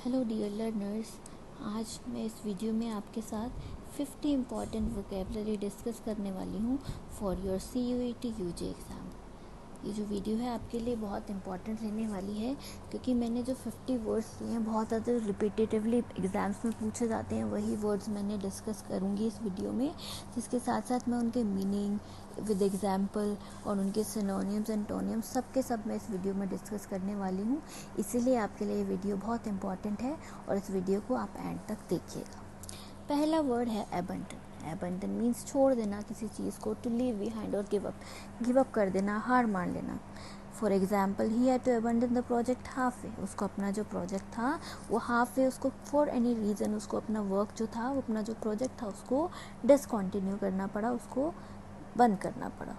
Hello dear learners. आज मैं इस वीडियो में आपके साथ 50 इम्पॉर्टेंट वोकेबलरी डिस्कस करने वाली हूँ for your CUET UG exam. ये जो वीडियो है आपके लिए बहुत इंपॉर्टेंट रहने वाली है क्योंकि मैंने जो 50 वर्ड्स लिए हैं बहुत ज़्यादा रिपीटेटिवली एग्ज़ाम्स में पूछे जाते हैं, वही वर्ड्स मैंने डिस्कस करूँगी इस वीडियो में, जिसके साथ साथ मैं उनके मीनिंग विद एग्जाम्पल और उनके सिनोनिम्स एंटोनिम्स सब मैं इस वीडियो में डिस्कस करने वाली हूँ। इसीलिए आपके लिए ये वीडियो बहुत इंपॉर्टेंट है और इस वीडियो को आप एंड तक देखिएगा। पहला वर्ड है एबंडन। एबंडन मीन्स छोड़ देना किसी चीज़ को, टू लीव बिहाइंड और गिव अप कर देना, हार मान लेना। For example he had to abandon the project half way. उसको अपना जो प्रोजेक्ट था वो हाफ वे, उसको फॉर एनी रीज़न उसको अपना वर्क जो था, वो अपना जो प्रोजेक्ट था उसको डिसकंटिन्यू करना पड़ा, उसको बंद करना पड़ा।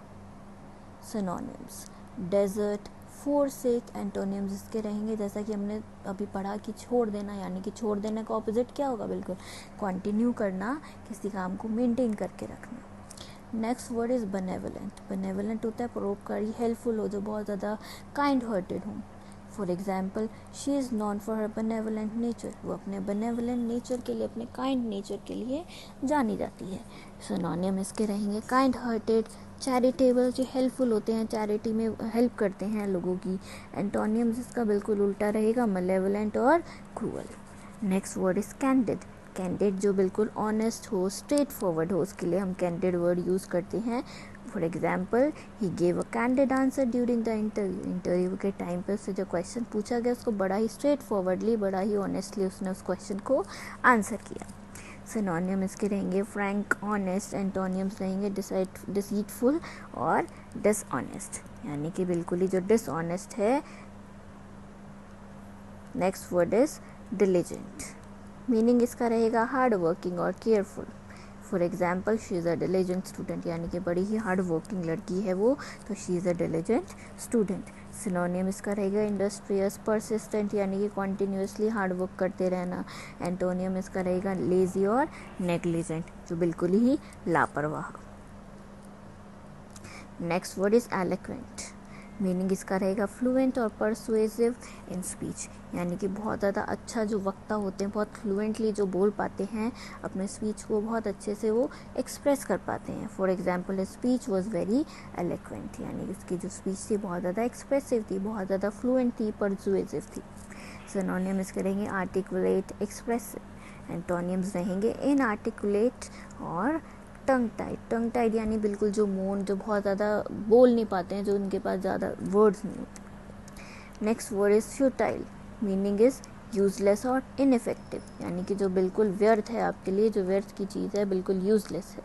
सिनोनिम्स डेजर्ट, फोरसेक, एंटोनिम्स इसके रहेंगे जैसा कि हमने अभी पढ़ा कि छोड़ देना, यानी कि छोड़ देने का ऑपोजिट क्या होगा, बिल्कुल कंटिन्यू करना, किसी काम को मेंटेन करके रखना। Next word is benevolent. Benevolent होता है परोपकारी, हेल्पफुल हो, जो बहुत ज़्यादा काइंड हार्टेड हो। For example she is non for her benevolent nature. वो अपने बेनेवलेंट नेचर के लिए, अपने काइंड नेचर के लिए जानी जाती है। सिनोनिम इसके रहेंगे काइंड हार्टेड, चैरिटेबल, जो हेल्पफुल होते हैं, चैरिटी में हेल्प करते हैं लोगों की। एंटोनियम्स इसका बिल्कुल उल्टा रहेगा, मलेवलेंट और cruel. Next word is candid. Candid जो बिल्कुल ऑनेस्ट हो, स्ट्रेट फॉरवर्ड हो, उसके लिए हम कैंडिड वर्ड यूज़ करते हैं। For example he gave a candid answer during the interview. Interview के टाइम पर उससे जो क्वेश्चन पूछा गया उसको बड़ा ही स्ट्रेट फॉरवर्डली, बड़ा ही ऑनेस्टली उसने उस क्वेश्चन को आंसर किया। सिनोनिम इसके रहेंगे फ्रैंक, ऑनेस्ट। एंटोनियम्स रहेंगे डिसीटफुल और डिसऑनेस्ट, यानी कि बिल्कुल ही जो डिसऑनेस्ट है। Next word is diligent. Meaning इसका रहेगा हार्ड वर्किंग और careful. For example she is a diligent student, यानी कि बड़ी ही हार्ड वर्किंग लड़की है वो, तो she is a diligent student. Synonym इसका रहेगा इंडस्ट्रियस, परसिस्टेंट, यानी कि कॉन्टीन्यूसली हार्ड वर्क करते रहना। एंटोनियम इसका रहेगा लेजी और नेग्लिजेंट, जो बिल्कुल ही लापरवाह। Next word is eloquent. Meaning इसका रहेगा फ्लुएंट और परसुएसिव इन स्पीच, यानी कि बहुत ज़्यादा अच्छा जो वक्ता होते हैं, बहुत फ्लुएंटली जो बोल पाते हैं, अपने स्पीच को बहुत अच्छे से वो एक्सप्रेस कर पाते हैं। For example speech was very eloquent, यानी इसकी जो स्पीच थी बहुत ज़्यादा एक्सप्रेसिव थी, बहुत ज़्यादा फ्लुएंट थी, परसुएसिव थी। सिनोनिम इसके रहेंगे आर्टिकुलेट, एक्सप्रेसिव। एंटोनियम्स रहेंगे इनआर्टिकुलेट और टंग टाइड। टंग टाइड यानी बिल्कुल जो मौन, जो बहुत ज़्यादा बोल नहीं पाते हैं, जो उनके पास ज़्यादा वर्ड्स नहीं होते। Next word is futile. Meaning is useless और इनफेक्टिव, यानी कि जो बिल्कुल व्यर्थ है आपके लिए, जो व्यर्थ की चीज़ है, बिल्कुल यूजलेस है।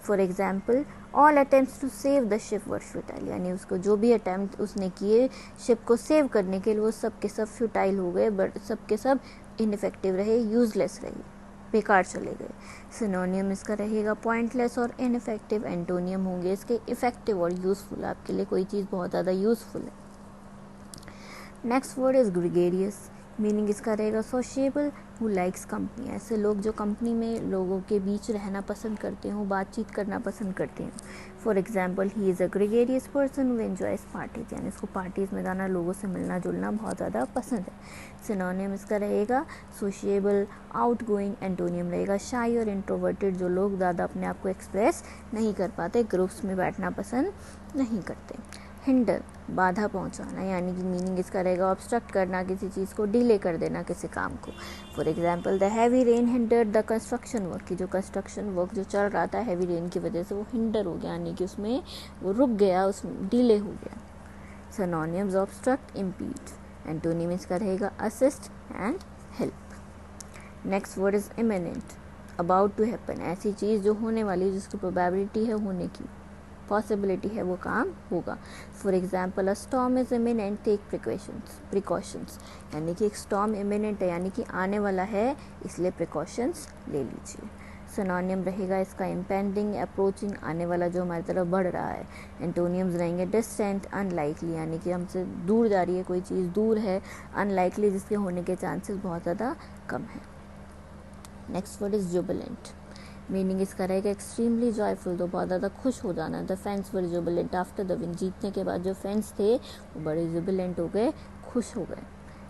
For example all attempts to save the ship were futile, यानी उसको जो भी अटैम्प्ट उसने किए शिप को सेव करने के लिए, वो सब के सब फ्यूटाइल हो गए, बट सब के सब इनफेक्टिव रहे, यूजलेस रहे, बेकार चले गए। सिनोनियम इसका रहेगा पॉइंटलेस और इनफेक्टिव। एंटोनियम होंगे इसके इफेक्टिव और यूज़फुल, आपके लिए कोई चीज़ बहुत ज़्यादा यूज़फुल है। Next word is gregarious. Meaning इसका रहेगा सोशिएबल, हु लाइक्स कंपनी। ऐसे लोग जो कंपनी में लोगों के बीच रहना पसंद करते हो, बातचीत करना पसंद करते हैं। For example he is a gregarious person who enjoys parties, यानी इसको पार्टीज़ में जाना, लोगों से मिलना जुलना बहुत ज़्यादा पसंद है। सिनोनियम इसका रहेगा सोशिएबल, आउटगोइंग। एंटोनियम रहेगा शाई और इंट्रोवर्टेड, जो लोग ज़्यादा अपने आप को एक्सप्रेस नहीं कर पाते, ग्रुप्स में बैठना पसंद नहीं करते। हिंडर, बाधा पहुंचाना, यानी कि मीनिंग इसका रहेगा ऑब्स्ट्रक्ट करना, किसी चीज़ को डिले कर देना, किसी काम को। For example the heavy rain hindered the construction work, की जो कंस्ट्रक्शन वर्क जो चल रहा था हैवी रेन की वजह से वो हिंडर हो गया, यानी कि उसमें वो रुक गया, उसमें डिले हो गया। Synonyms obstruct, impede. एंटोनिम इसका रहेगा assist and help. Next word is imminent, about to happen, ऐसी चीज़ जो होने वाली, जिसकी प्रोबेबिलिटी है होने की, पॉसिबिलिटी है वो काम होगा। For example a storm is imminent, take precautions, यानी कि एक स्टॉर्म इमिनेंट है, यानी कि आने वाला है, इसलिए प्रिकॉशंस ले लीजिए। सिनोनियम रहेगा इसका इम्पेंडिंग, अप्रोचिंग, आने वाला जो हमारी तरफ बढ़ रहा है। एंटोनियम्स रहेंगे डिस्टेंट, अनलाइकली, यानी कि हमसे दूर जा रही है कोई चीज़, दूर है, अनलाइकली, जिसके होने के चांसेस बहुत ज़्यादा कम है। Next word is Jubilant. Meaning इसका रहेगा एक्सट्रीमली जॉयफुल, तो बहुत ज़्यादा खुश हो जाना। The fans were Jubilant after the win, जीतने के बाद जो फैंस थे वो बड़े जुबिलेंट हो गए, खुश हो गए।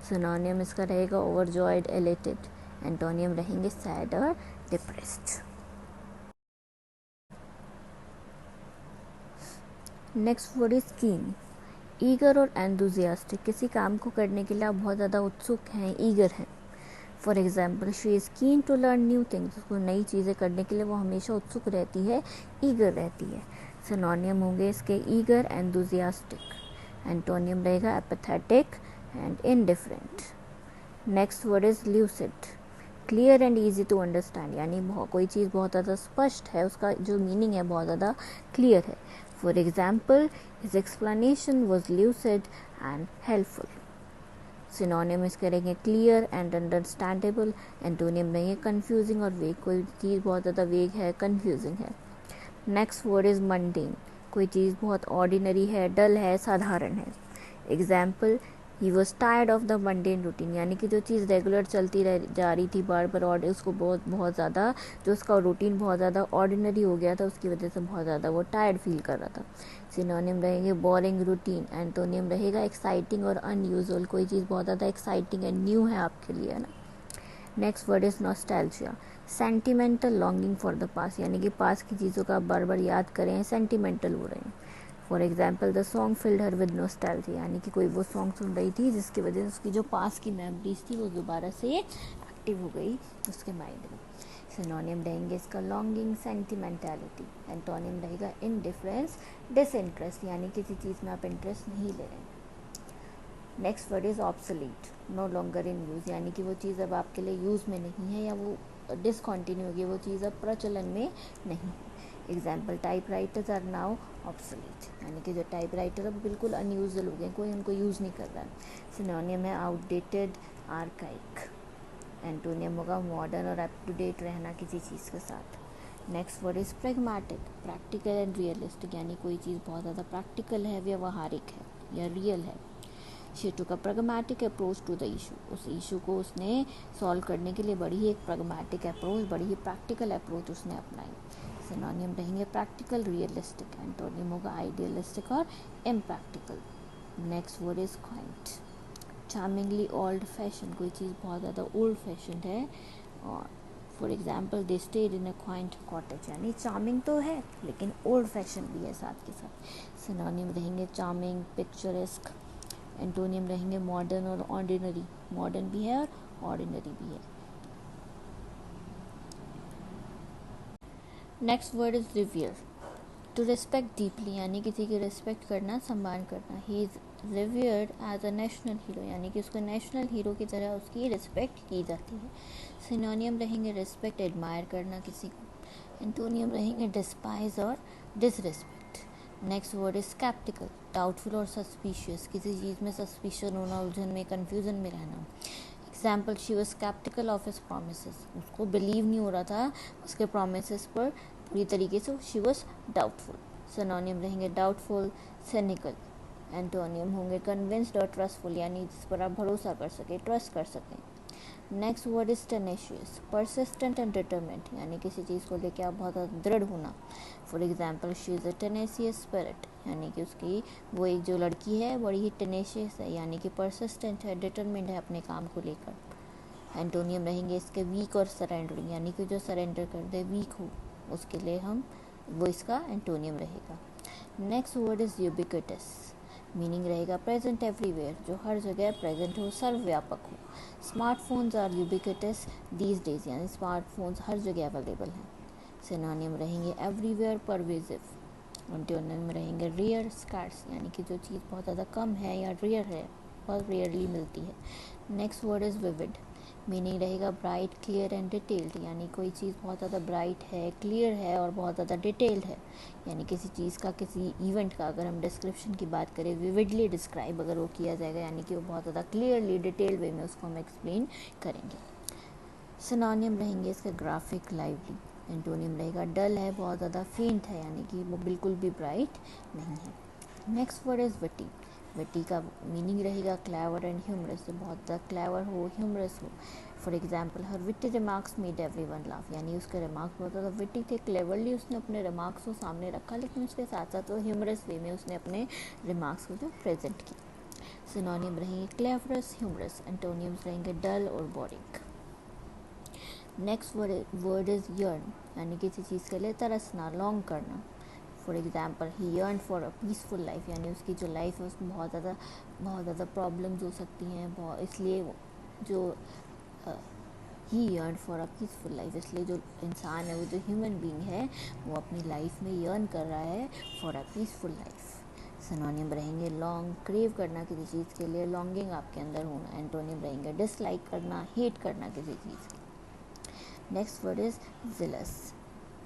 सिनोनियम इसका रहेगा ओवरजॉयड, एलेटेड. एंटोनियम रहेंगे सैड और depressed. Next word is keen. Eager और एंथुजियास्टिक. किसी काम को करने के लिए आप बहुत ज़्यादा उत्सुक हैं, ईगर हैं. For example, she is keen to learn new things. उसको नई चीज़ें करने के लिए वो हमेशा उत्सुक रहती है, ईगर रहती है. सिनोनियम होंगे इसके ईगर, एंथुजियास्टिक. एंटोनियम रहेगा apathetic and indifferent. Next word is lucid. Clear and easy to understand. यानी कोई चीज़ बहुत ज़्यादा स्पष्ट है, उसका जो मीनिंग है बहुत ज़्यादा क्लियर है. For example, his explanation was lucid and helpful. सिनोनियम इसके रहेंगे क्लियर एंड अंडरस्टैंडेबल. एंटोनियम रहेंगे कंफ्यूजिंग और वेग. कोई चीज़ बहुत ज़्यादा वेग है, कंफ्यूजिंग है. Next word is mundane. कोई चीज़ बहुत ऑर्डिनरी है, डल है, साधारण है. Example, he was tired of the mundane routine. यानी कि जो चीज़ रेगुलर चलती रह जा रही थी बार बार, और उसको बहुत ज़्यादा, जो उसका रूटीन बहुत ज़्यादा ऑर्डिनरी हो गया था, उसकी वजह से बहुत ज़्यादा वो टायर्ड फील कर रहा था. सिनोनियम रहेंगे बोरिंग, रूटीन. एंटोनियम रहेगा एक्साइटिंग और अनयूजुअल. कोई चीज़ बहुत ज़्यादा एक्साइटिंग एंड न्यू है आपके लिए, है ना. Next word is nostalgia. Sentimental longing for the past. यानी कि पास की चीज़ों का बार बार याद करें, सेंटिमेंटल हो रहे हैं. For example, the song field her with nostalgia. यानी कि कोई वो सॉन्ग सुन रही थी जिसकी वजह से उसकी जो पास की मेमोरीज थी वो दोबारा से एक्टिव हो गई उसके माइंड में. सिनोनियम रहेंगे इसका लॉन्गिंग, सेंटिमेंटैलिटी. एंटोनियम रहेगा इनडिफरेंस, डिसइंटरेस्ट. यानी किसी चीज़ में आप इंटरेस्ट नहीं ले रहे. Next word is obsolete. No longer in use. यानी कि वो चीज़ अब आपके लिए यूज़ में नहीं है, या वो डिसकंटिन्यू हो गई, वो चीज़ अब प्रचलन में नहीं है. Example, typewriters are now obsolete. यानी कि जो टाइप राइटर अब बिल्कुल अनयूजल हो गए, कोई उनको यूज़ नहीं कर रहा है. सिनोनियम है आउटडेटेड, आर्काइक. एंटोनियम होगा मॉडर्न और अप टू डेट रहना किसी चीज़ के साथ. Next word is pragmatic. Practical and realistic. यानी कोई चीज़ बहुत ज़्यादा प्रैक्टिकल है, व्यवहारिक है या रियल है. She took a pragmatic approach to the issue. उस इशू को उसने सॉल्व करने के लिए बड़ी ही एक प्रैग्मेटिक अप्रोच, बड़ी ही प्रैक्टिकल अप्रोच उसने अपनाई. सिनोनियम रहेंगे प्रैक्टिकल, रियलिस्टिक. एंटोनियम होगा आइडियलिस्टिक और impractical. Next word is quaint. Charmingly old fashion. कोई चीज़ बहुत ज़्यादा ओल्ड फैशन है. और for example, they stayed in a quaint cottage. यानी चार्मिंग तो है लेकिन ओल्ड फैशन भी है साथ के साथ. सिनोनियम रहेंगे चार्मिंग, पिक्चरेस्क. एंटोनियम रहेंगे मॉडर्न और ऑर्डिनरी. मॉडर्न भी है और ऑर्डिनरी भी है. Next word is revere. To respect deeply. यानी किसी की रिस्पेक्ट करना, सम्मान करना. He is revered as a national hero. यानी कि उसको नेशनल हीरो की तरह उसकी रिस्पेक्ट की जाती है. सिनोनियम रहेंगे रिस्पेक्ट, एडमायर करना किसी को. एंटोनियम रहेंगे डिस्पाइज और disrespect. Next word is sceptical. Doubtful और सस्पिशियस. किसी चीज़ में सस्पिशन होना, उलझन में, कन्फ्यूजन में रहना. Example, she was sceptical of his promises. उसको बिलीव नहीं हो रहा था उसके प्रोमिसेस पर पूरी तरीके से. She was doubtful. सिनोनियम रहेंगे डाउटफुल, सिनिकल. एंटोनियम होंगे कन्विंस्ड और ट्रस्टफुल. यानी जिस पर आप भरोसा कर सकें, ट्रस्ट कर सकें. Next word is tenacious. Persistent and determent. यानी किसी चीज़ को लेकर आप बहुत दृढ़ होना. For example, she is a tenacious spirit. यानी कि उसकी वो एक जो लड़की है बड़ी ही टेनेशियस है, यानी कि परसिस्टेंट है, डिटरमिन्ड है अपने काम को लेकर. एंटोनियम रहेंगे इसके वीक और सरेंडरिंग. यानी कि जो सरेंडर कर दे, वीक हो, उसके लिए हम वो इसका एंटोनियम रहेगा. Next word is ubiquitous. Meaning रहेगा प्रेजेंट एवरीवेयर. जो हर जगह प्रेजेंट हो, सर्वव्यापक हो. Smartphones are ubiquitous these days. यानी स्मार्टफोन्स हर जगह अवेलेबल हैं. सिनोनियम रहेंगे एवरीवेयर, परवेजिव. एंटोनियम रहेंगे रेयर, स्कार्स. यानी कि जो चीज़ बहुत ज़्यादा कम है या रेयर है, बहुत रेयरली मिलती है. Next word is vivid. Meaning रहेगा ब्राइट, क्लियर एंड डिटेल्ड. यानी कोई चीज़ बहुत ज़्यादा ब्राइट है, क्लियर है और बहुत ज़्यादा डिटेल्ड है. यानी किसी चीज़ का, किसी इवेंट का अगर हम डिस्क्रिप्शन की बात करें, विविडली डिस्क्राइब अगर वो किया जाएगा, यानी कि वो बहुत ज़्यादा क्लियरली डिटेल्ड वे में उसको हम एक्सप्लेन करेंगे. सिनोनियम रहेंगे इसके ग्राफिक, लाइवली. एंटोनियम रहेगा डल है, बहुत ज़्यादा फेंट है, यानी कि वो बिल्कुल भी ब्राइट नहीं है. Next word is witty. Witty का मीनिंग रहेगा क्लेवर एंड ह्यूमरस. बहुत ज़्यादा क्लेवर हो, ह्यूमरस हो. For example, her witty remarks made everyone laugh. यानी उसके रिमार्क्स बहुत ज़्यादा विटी थे, क्लेवरली उसने अपने रिमार्क्स को सामने रखा, लेकिन उसके साथ साथ वो ह्यूमरस वे में उसने अपने रिमार्क्स को जो प्रेजेंट किया. सिनोनिम रहेंगे क्लेवरस, ह्यूमरस, एंटोनियम्स रहेंगे डल और boring. Next word is yearn, यानी किसी चीज़ के लिए तरसना, लॉन्ग करना। For example he yearn for a peaceful life, यानी उसकी जो लाइफ है उसमें बहुत ज़्यादा प्रॉब्लम्स हो सकती हैं, इसलिए जो he yearn for a peaceful life, इसलिए जो इंसान है, वो जो ह्यूमन बीइंग है, वो अपनी लाइफ में यर्न कर रहा है for a peaceful life. Synonym रहेंगे लॉन्ग, क्रेव करना किसी चीज़ के लिए, लॉन्गिंग आपके अंदर होना। एंटोनिम रहेंगे डिसलाइक करना, हेट करना किसी चीज़ की। Next word is jealous,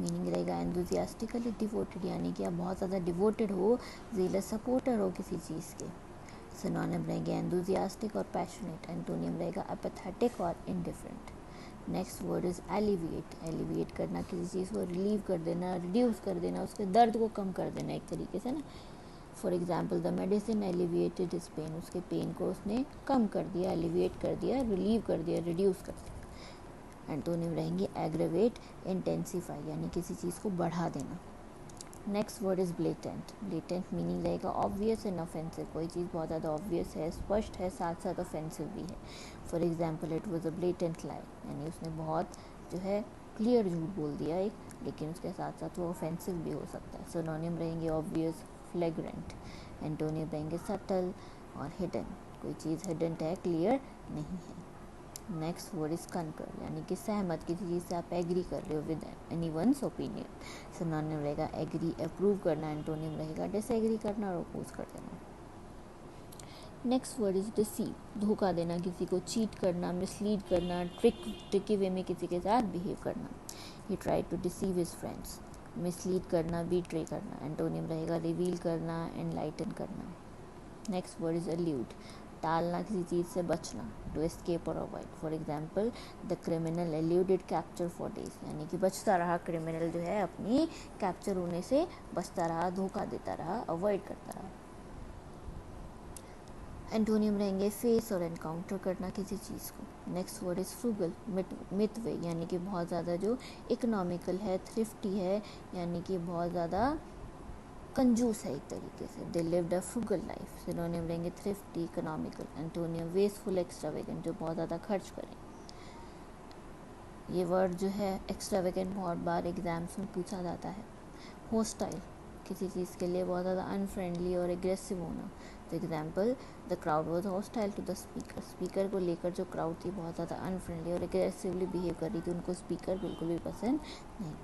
meaning रहेगा एंथुसियास्टिकली डिवोटेड, यानी कि आप बहुत ज़्यादा डिवोटेड हो, जीलस सपोर्टर हो किसी चीज़ के। सिनोनिम रहेंगे एंथुसियास्टिक और पैशनेट। एंटोनियम रहेगा एपैथेटिक और indifferent. Next word is alleviate, alleviate करना किसी चीज़ को, रिलीव कर देना, रिड्यूस कर देना, उसके दर्द को कम कर देना एक तरीके से ना। For example the medicine alleviated his pain, उसके पेन को उसने कम कर दिया, एलिविएट कर दिया, रिलीव कर दिया, रिड्यूस कर दिया। एंटोनिम रहेंगे एग्रेवेट, इंटेंसीफाई, यानी किसी चीज़ को बढ़ा देना। Next word is blatant, blatant meaning रहेगा ऑब्वियस एंड ऑफेंसिव, कोई चीज़ बहुत ज़्यादा ऑब्वियस है, स्पष्ट है, साथ साथ ऑफेंसिव भी है। For example it was a blatant lie, यानी उसने बहुत जो है क्लियर झूठ बोल दिया एक, लेकिन उसके साथ साथ वो ऑफेंसिव भी हो सकता है। सिनोनिम रहेंगे ऑब्वियस, फ्लैग्रेंट। एंटोनिम रहेंगे सटल और हिडन, कोई चीज़ हिडन है, क्लियर नहीं है। नेक्स्ट वर्ड इज कनकर, यानी कि सहमत, किसी चीज़ से आप एग्री कर रहे हो with any once opinion. Synonym रहेगा एग्री, अप्रूव करना। एंटोनिम रहेगा डिसएग्री करना और अपोज कर देना। नेक्स्ट वर्ड इज डिसीव, धोखा देना किसी को, चीट करना, मिसलीड करना, ट्रिकी वे में किसी के साथ बिहेव करना। He try to deceive his friends, mislead करना, बीट्रे करना। एंटोनिम रहेगा रिवील करना, एनलाइटन करना। नेक्स्ट वर्ड इज एल्यूड, टालना, किसी चीज़ से बचना, टू एस्केप और avoid. For example the criminal eluded capture for days, यानी कि बचता रहा क्रिमिनल जो है, अपनी कैप्चर होने से बचता रहा, धोखा देता रहा, अवॉइड करता रहा। एंटोनियम रहेंगे फेस और एनकाउंटर करना किसी चीज़ को। नेक्स्ट वर्ड इज फ्रूगल, मितवे, यानी कि बहुत ज़्यादा जो इकोनॉमिकल है, थ्रिफ्टी है, यानी कि बहुत ज़्यादा कंजूस है एक तरीके से। They lived a frugal life. Synonym रहेंगे thrifty, economical. Antonym wasteful, extravagant, जो बहुत ज़्यादा खर्च करें। ये वर्ड जो है एक्स्ट्रावेगेंट बहुत बार एग्जाम्स में पूछा जाता है। होस्टाइल, किसी चीज़ के लिए बहुत ज़्यादा अनफ्रेंडली और एग्रेसिव होना। तो example the crowd was hostile to the speaker, speaker को लेकर जो क्राउड थी बहुत ज़्यादा अनफ्रेंडली और एग्रेसिवली बिहेव कर रही थी, उनको स्पीकर बिल्कुल भी पसंद नहीं।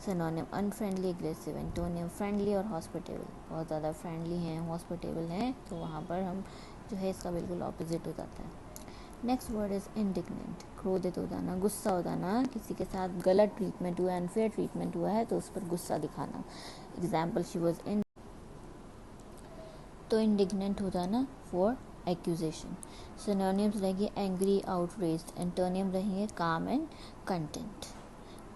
Synonym unfriendly, aggressive. Antonym friendly और हॉस्पिटेबल, बहुत ज़्यादा फ्रेंडली हैं, हॉस्पिटेबल हैं, तो वहाँ पर हम जो है इसका बिल्कुल ऑपोजिट हो जाता है। नेक्स्ट वर्ड इज इंडिग्नेंट, क्रोधित हो जाना, गुस्सा हो जाना, किसी के साथ गलत ट्रीटमेंट हुआ है, अनफेयर ट्रीटमेंट हुआ है तो उस पर गुस्सा दिखाना। एग्जाम्पल शी वॉज इन, तो इंडिग्नेंट हो जाना फॉर एक्यूजेशन। सिनोनिम्स रहेंगे एंग्री, आउटरेज्ड। एंटोनियम रहेंगे काम and content.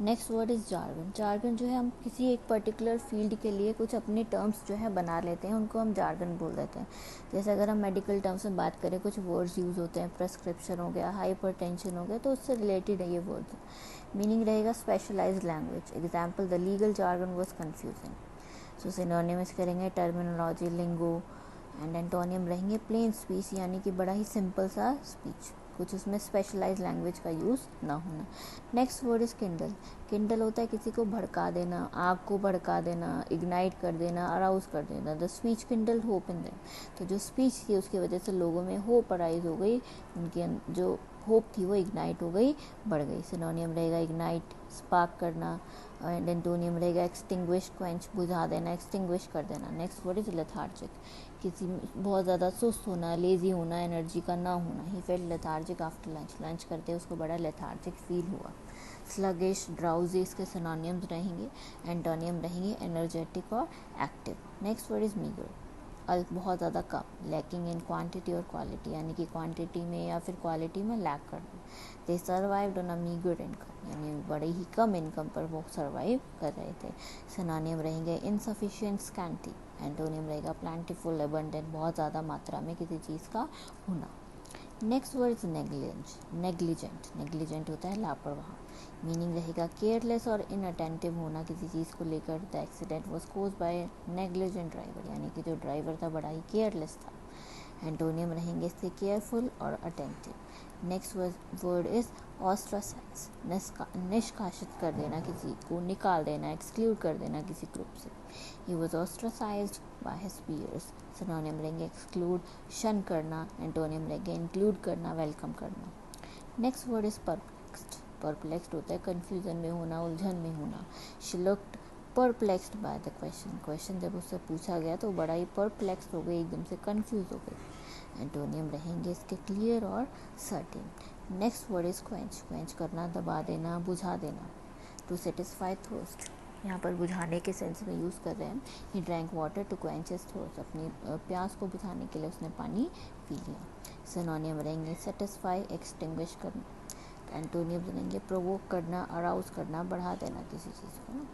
Next word is jargon, jargon जो है हम किसी एक पर्टिकुलर फील्ड के लिए कुछ अपने टर्म्स जो है बना लेते हैं, उनको हम जार्गन बोल देते हैं। जैसे अगर हम मेडिकल टर्म्स में बात करें, कुछ वर्ड्स यूज़ होते हैं, प्रेस्क्रिप्शन हो गया, हाइपरटेंशन हो गया, तो उससे रिलेटेड है ये वर्ड। मीनिंग रहेगा specialised language. Example the legal jargon was confusing. So synonyms करेंगे टर्मिनोलॉजी, लिंगो। एंड एंटोनियम रहेंगे प्लेन स्पीच, यानी कि बड़ा ही सिंपल सा स्पीच, कुछ उसमें स्पेशलाइज लैंग्वेज का यूज़ ना होना। Next word is Kindle, Kindle होता है किसी को भड़का देना, आग को भड़का देना, इग्नाइट कर देना, अराउज कर देना। The speech Kindle hope in them, तो जो स्पीच थी उसकी वजह से लोगों में होप अराइज हो गई, उनकी जो होप थी वो इग्नाइट हो गई, बढ़ गई। सिनोनियम रहेगा इग्नाइट, स्पार्क करना। एंड एंटोनियम रहेगा एक्सटिंग्विश, क्वेंच, बुझा देना, एक्सटिंग्विश कर देना। नेक्स्ट वर्ड इज लेथार्जिक, किसी बहुत ज़्यादा सुस्त होना, लेज़ी होना, एनर्जी का ना होना। He felt lethargic after lunch, lunch करते उसको बड़ा लेथार्जिक फील हुआ। स्लगिश, ड्राउजी, इसके सिनोनिम्स रहेंगे। एंटोनियम रहेंगे एनर्जेटिक और active. Next word is meagre, अल्प, बहुत ज़्यादा कम। लैकिंग इन क्वांटिटी और क्वालिटी, यानी कि क्वांटिटी में या फिर क्वालिटी में लैक कर दो। They survived on a meagre income, यानी बड़े ही कम इनकम पर वो सर्वाइव कर रहे थे। सिनोनिम रहेंगे इनसफिशिएंट, स्कैंटी। एंटोनिम रहेगा प्लांटीफुल, अबंडेंट, बहुत ज़्यादा मात्रा में किसी चीज़ का होना। Next word is negligent, negligent होता है लापरवाह। मीनिंग रहेगा केयरलेस और इनअटेंटिव होना किसी चीज़ को लेकर। The accident was caused by negligent driver, यानी कि जो ड्राइवर था बड़ा ही केयरलेस था। एंटोनियम रहेंगे इसके केयरफुल और attentive. Next word is ostracise, निष्कासित कर देना, किसी को निकाल देना, एक्सक्लूड कर देना किसी ग्रुप से। He was ostracised by his peers. Synonym रहेंगे एक्सक्लूड, शन करना, एंटोनियम रहेंगे इंक्लूड करना, वेलकम करना। Next word is perplexed. Perplexed होता है कंफ्यूजन में होना, उलझन में होना। She looked perplexed by the question जब उससे पूछा गया तो बड़ा ही परप्लेक्स्ड हो गई, एकदम से कंफ्यूज हो गई। एंटोनियम रहेंगे इसके क्लियर और certain. Next word is quench. Quench करना, दबा देना, बुझा देना। टू सेटिस्फाई थर्स्ट, यहाँ पर बुझाने के सेंस में यूज़ कर रहे हैं। He drank water to quench his thirst, अपनी प्यास को बुझाने के लिए उसने पानी पी लिया। सिनोनियम रहेंगे सेटिस्फाई, एक्सटिंग्विश करना। एंटोनियम रहेंगे प्रोवोक करना, अराउज करना, बढ़ा देना किसी चीज़ को ना।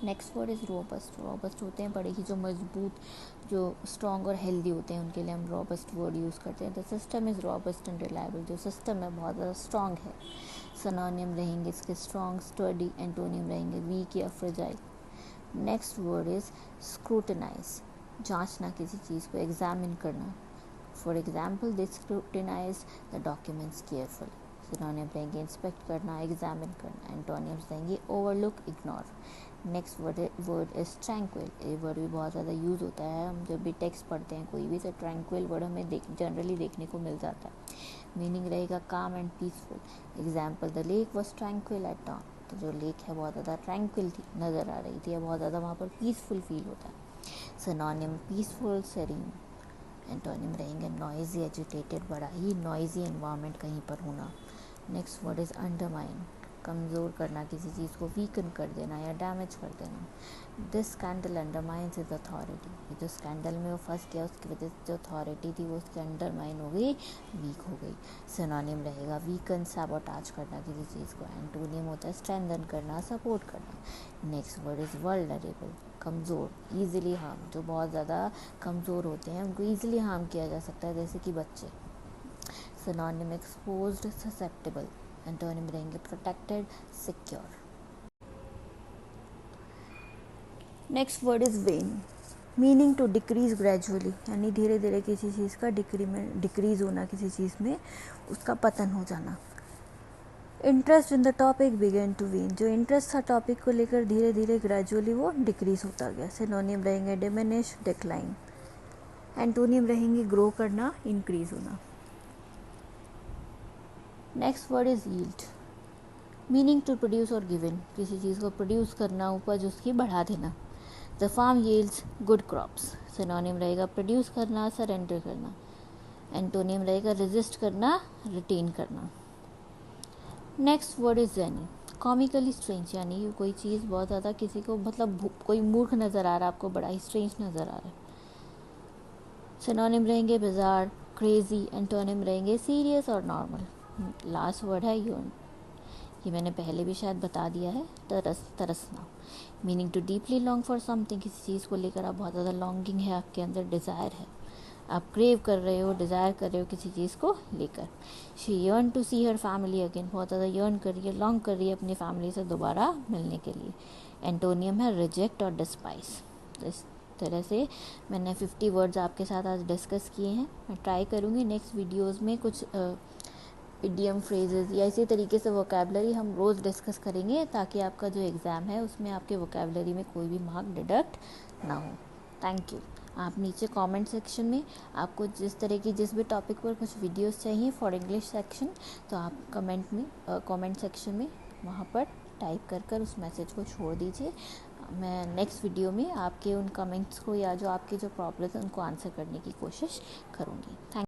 Next word is robust. Robust होते हैं बड़े ही जो मजबूत, जो स्ट्रॉन्ग और हेल्दी होते हैं, उनके लिए हम रोबस्ट वर्ड यूज़ करते हैं। The system is robust and reliable, जो सिस्टम है बहुत ज़्यादा स्ट्रॉन्ग है। सिनोनिम रहेंगे इसके स्ट्रॉन्ग, स्टडी। एंटोनियम रहेंगे वीक या fragile. Next word is scrutinise, जांचना किसी चीज़ को, एग्जामिन करना। For example they scrutinise the documents carefully. Synonym रहेंगे इंस्पेक्ट करना, एग्जामिन करना। एंटोनियम्स रहेंगे overlook, ignore. Next word is tranquil. ये वर्ड भी बहुत ज़्यादा यूज़ होता है, हम जब भी टेक्स्ट पढ़ते हैं कोई भी, तो ट्रैंक्विल वर्ड हमें जनरली देखने को मिल जाता है। मीनिंग रहेगा calm and peaceful. Example the lake was tranquil at dawn, तो जो लेक है बहुत ज़्यादा ट्रैंक्विल थी, नज़र आ रही थी, या बहुत ज़्यादा वहाँ पर पीसफुल फील होता है। Synonym peaceful, serine. एंटोनिम रहेंगे नॉइजी, एजिटेटेड, बड़ा ही नॉइजी एनवायरनमेंट कहीं पर होना। नेक्स्ट वर्ड इज़ अंडरमाइन, कमज़ोर करना, किसी चीज़ को वीकन कर देना या डैमेज कर देना। This scandal undermines his authority, ये जो स्कैंडल में वो फंस गया उसकी वजह से जो अथॉरिटी थी वो उसकी अंडरमाइन हो गई, वीक हो गई। सिनोनिम रहेगा वीकन, सैबोटाज करना किसी चीज़ को। एंटोनिम होता है स्ट्रेंथन करना, सपोर्ट करना। नेक्स्ट वर्ड इज़ वल्नरेबल, कमज़ोर, ईजिली हार्म, जो बहुत ज़्यादा कमज़ोर होते हैं उनको ईजिली हार्म किया जा सकता है, जैसे कि बच्चे। Synonym exposed, susceptible. एंटोनिम रहेंगे protected, secure. Next word is wane, meaning to decrease gradually, यानी धीरे धीरे किसी चीज़ का डिक्रीज होना, किसी चीज़ में उसका पतन हो जाना। Interest in the topic began to wane, जो इंटरेस्ट था टॉपिक को लेकर धीरे धीरे ग्रेजुअली वो डिक्रीज होता गया। सिनोनिम रहेंगे डिमिनिश, डिक्लाइन। एंटोनियम रहेंगे ग्रो करना, इंक्रीज होना। Next word is yield, meaning to produce और गिवन, किसी चीज़ को प्रोड्यूस करना, उपज उसकी बढ़ा देना। The farm yields good crops. Synonym रहेगा प्रोड्यूस करना, सरेंडर करना। एंटोनियम रहेगा रेजिस्ट करना, रिटेन करना। Next word is zany, comically strange, यानी कोई चीज़ बहुत ज़्यादा किसी को, मतलब कोई मूर्ख नज़र आ रहा है आपको, बड़ा ही स्ट्रेंज नज़र आ रहा है। सिनोनिम रहेंगे बिजार, क्रेजी। एंटोनिम रहेंगे सीरियस और नॉर्मल। लास्ट वर्ड है यर्न, ये मैंने पहले भी शायद बता दिया है, तरसना। Meaning to deeply long for something, किसी चीज़ को लेकर आप बहुत ज़्यादा लॉन्गिंग है, आपके अंदर डिज़ायर है, आप क्रेव कर रहे हो, डिज़ायर कर रहे हो किसी चीज़ को लेकर। She yearn to see her family again, बहुत ज़्यादा यर्न कर रही है, लॉन्ग कर रही है अपनी फैमिली से दोबारा मिलने के लिए। एंटोनियम है रिजेक्ट और डिस्पाइस। इस तरह से मैंने 50 वर्ड्स आपके साथ आज डिस्कस किए हैं। मैं ट्राई करूँगी नेक्स्ट वीडियोज़ में कुछ इडियम फ्रेजेस या इसी तरीके से वोकैबलरी हम रोज़ डिस्कस करेंगे, ताकि आपका जो एग्ज़ाम है उसमें आपके वोकैबलरी में कोई भी मार्क डिडक्ट ना हो। Thank you. आप नीचे कमेंट सेक्शन में आपको जिस तरह की जिस भी टॉपिक पर कुछ वीडियोस चाहिए फॉर इंग्लिश सेक्शन, तो आप कमेंट सेक्शन में वहाँ पर टाइप कर उस मैसेज को छोड़ दीजिए। मैं नेक्स्ट वीडियो में आपके उन कमेंट्स को या जो आपके जो प्रॉब्लम्स हैं उनको आंसर करने की कोशिश करूँगी। थैंक